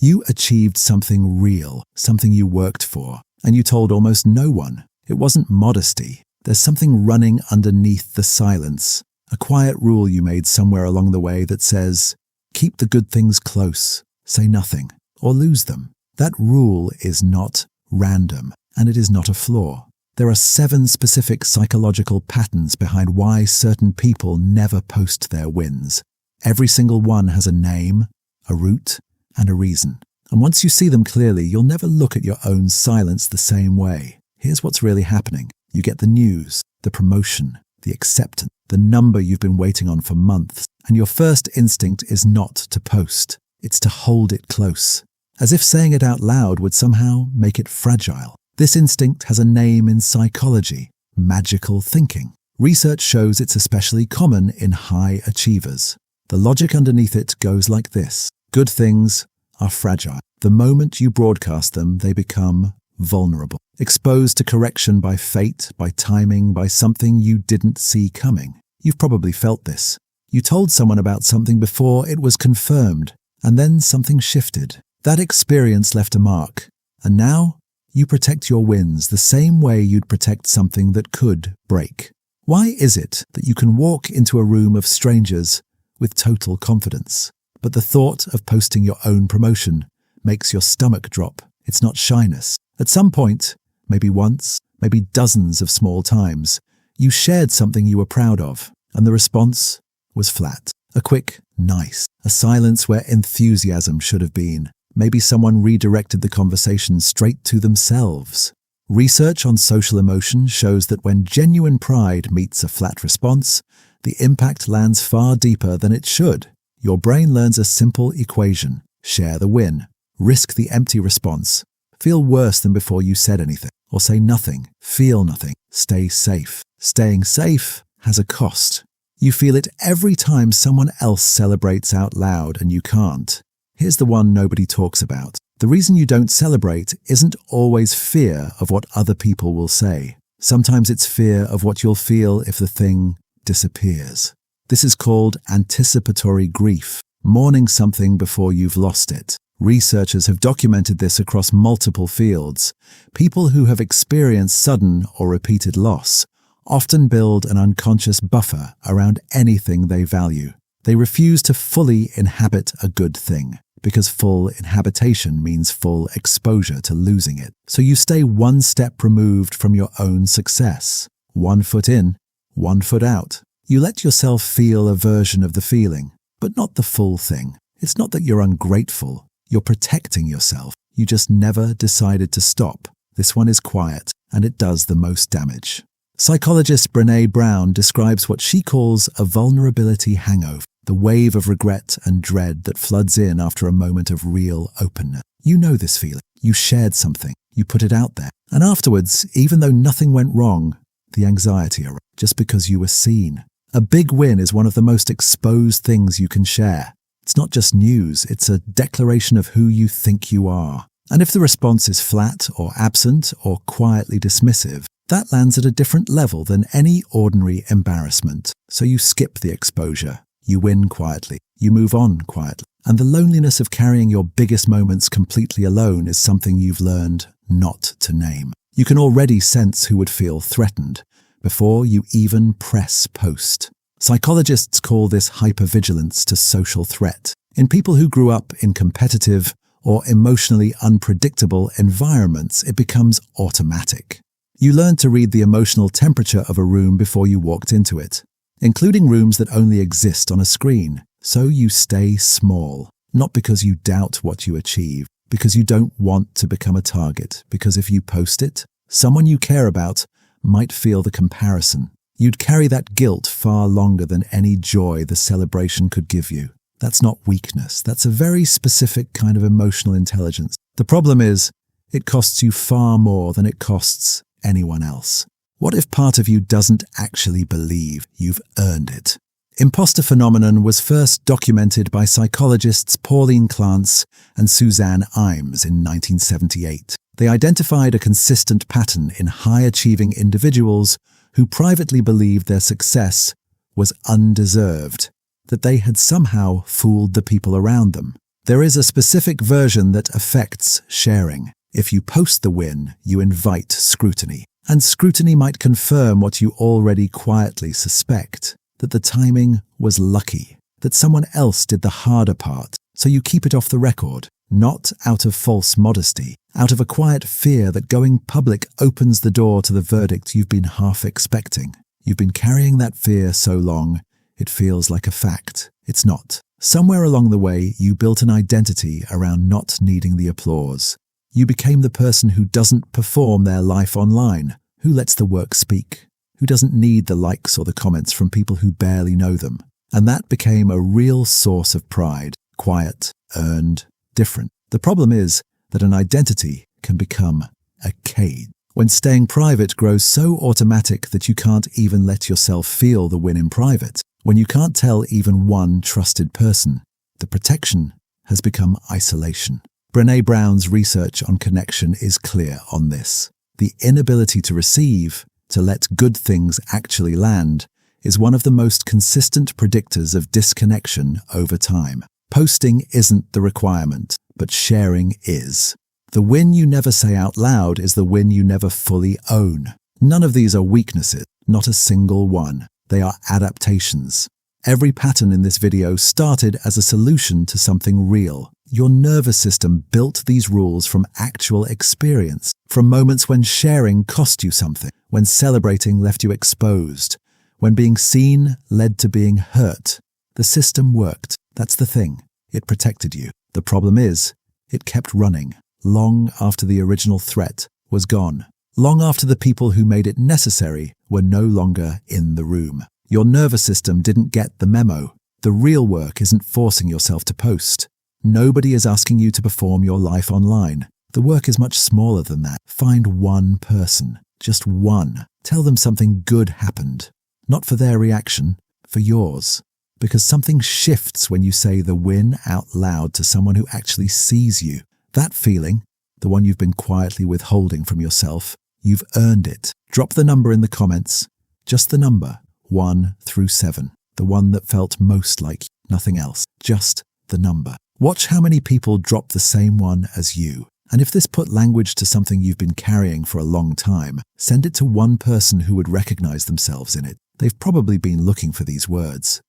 You achieved something real, something you worked for, and you told almost no one. It wasn't modesty. There's something running underneath the silence, a quiet rule you made somewhere along the way that says, keep the good things close, say nothing, or lose them. That rule is not random, and it is not a flaw. There are 7 specific psychological patterns behind why certain people never post their wins. Every single one has a name, a root, and a reason. And once you see them clearly, you'll never look at your own silence the same way. Here's what's really happening. You get the news, the promotion, the acceptance, the number you've been waiting on for months, and your first instinct is not to post. It's to hold it close, as if saying it out loud would somehow make it fragile. This instinct has a name in psychology: magical thinking. Research shows it's especially common in high achievers. The logic underneath it goes like this. Good things are fragile. The moment you broadcast them, they become vulnerable, exposed to correction by fate, by timing, by something you didn't see coming. You've probably felt this. You told someone about something before it was confirmed, and then something shifted. That experience left a mark, and now you protect your wins the same way you'd protect something that could break. Why is it that you can walk into a room of strangers with total confidence, but the thought of posting your own promotion makes your stomach drop? It's not shyness. At some point, maybe once, maybe dozens of small times, you shared something you were proud of, and the response was flat. A quick, nice. A silence where enthusiasm should have been. Maybe someone redirected the conversation straight to themselves. Research on social emotion shows that when genuine pride meets a flat response, the impact lands far deeper than it should. Your brain learns a simple equation: share the win, risk the empty response, feel worse than before you said anything, or say nothing, feel nothing, stay safe. Staying safe has a cost. You feel it every time someone else celebrates out loud and you can't. Here's the one nobody talks about. The reason you don't celebrate isn't always fear of what other people will say. Sometimes it's fear of what you'll feel if the thing disappears. This is called anticipatory grief, mourning something before you've lost it. Researchers have documented this across multiple fields. People who have experienced sudden or repeated loss often build an unconscious buffer around anything they value. They refuse to fully inhabit a good thing, because full inhabitation means full exposure to losing it. So you stay one step removed from your own success. 1 foot in, 1 foot out. You let yourself feel a version of the feeling, but not the full thing. It's not that you're ungrateful. You're protecting yourself. You just never decided to stop. This one is quiet, and it does the most damage. Psychologist Brené Brown describes what she calls a vulnerability hangover, the wave of regret and dread that floods in after a moment of real openness. You know this feeling. You shared something. You put it out there. And afterwards, even though nothing went wrong, the anxiety arose just because you were seen. A big win is one of the most exposed things you can share. It's not just news, it's a declaration of who you think you are. And if the response is flat or absent or quietly dismissive, that lands at a different level than any ordinary embarrassment. So you skip the exposure. You win quietly. You move on quietly. And the loneliness of carrying your biggest moments completely alone is something you've learned not to name. You can already sense who would feel threatened before you even press post. Psychologists call this hypervigilance to social threat. In people who grew up in competitive or emotionally unpredictable environments, it becomes automatic. You learn to read the emotional temperature of a room before you walked into it, including rooms that only exist on a screen. So you stay small, not because you doubt what you achieve, because you don't want to become a target, because if you post it, someone you care about might feel the comparison. You'd carry that guilt far longer than any joy the celebration could give you. That's not weakness. That's a very specific kind of emotional intelligence. The problem is, it costs you far more than it costs anyone else. What if part of you doesn't actually believe you've earned it? Impostor phenomenon was first documented by psychologists Clance and Clance Imes in 1978. They identified a consistent pattern in high-achieving individuals who privately believed their success was undeserved, that they had somehow fooled the people around them. There is a specific version that affects sharing. If you post the win, you invite scrutiny. And scrutiny might confirm what you already quietly suspect, that the timing was lucky, that someone else did the harder part, so you keep it off the record, not out of false modesty, out of a quiet fear that going public opens the door to the verdict you've been half expecting. You've been carrying that fear so long, it feels like a fact. It's not. Somewhere along the way, you built an identity around not needing the applause. You became the person who doesn't perform their life online, who lets the work speak, who doesn't need the likes or the comments from people who barely know them. And that became a real source of pride, quiet, earned, different. The problem is that an identity can become a cage. When staying private grows so automatic that you can't even let yourself feel the win in private, when you can't tell even one trusted person, the protection has become isolation. Brené Brown's research on connection is clear on this. The inability to receive, to let good things actually land, is one of the most consistent predictors of disconnection over time. Posting isn't the requirement, but sharing is. The win you never say out loud is the win you never fully own. None of these are weaknesses, not a single one. They are adaptations. Every pattern in this video started as a solution to something real. Your nervous system built these rules from actual experience, from moments when sharing cost you something, when celebrating left you exposed, when being seen led to being hurt. The system worked. That's the thing. It protected you. The problem is, it kept running, long after the original threat was gone, long after the people who made it necessary were no longer in the room. Your nervous system didn't get the memo. The real work isn't forcing yourself to post. Nobody is asking you to perform your life online. The work is much smaller than that. Find one person, just one. Tell them something good happened. Not for their reaction, for yours. Because something shifts when you say the win out loud to someone who actually sees you. That feeling, the one you've been quietly withholding from yourself, you've earned it. Drop the number in the comments. Just the number, 1 through 7. The one that felt most like you, nothing else. Just the number. Watch how many people drop the same one as you. And if this put language to something you've been carrying for a long time, send it to one person who would recognize themselves in it. They've probably been looking for these words.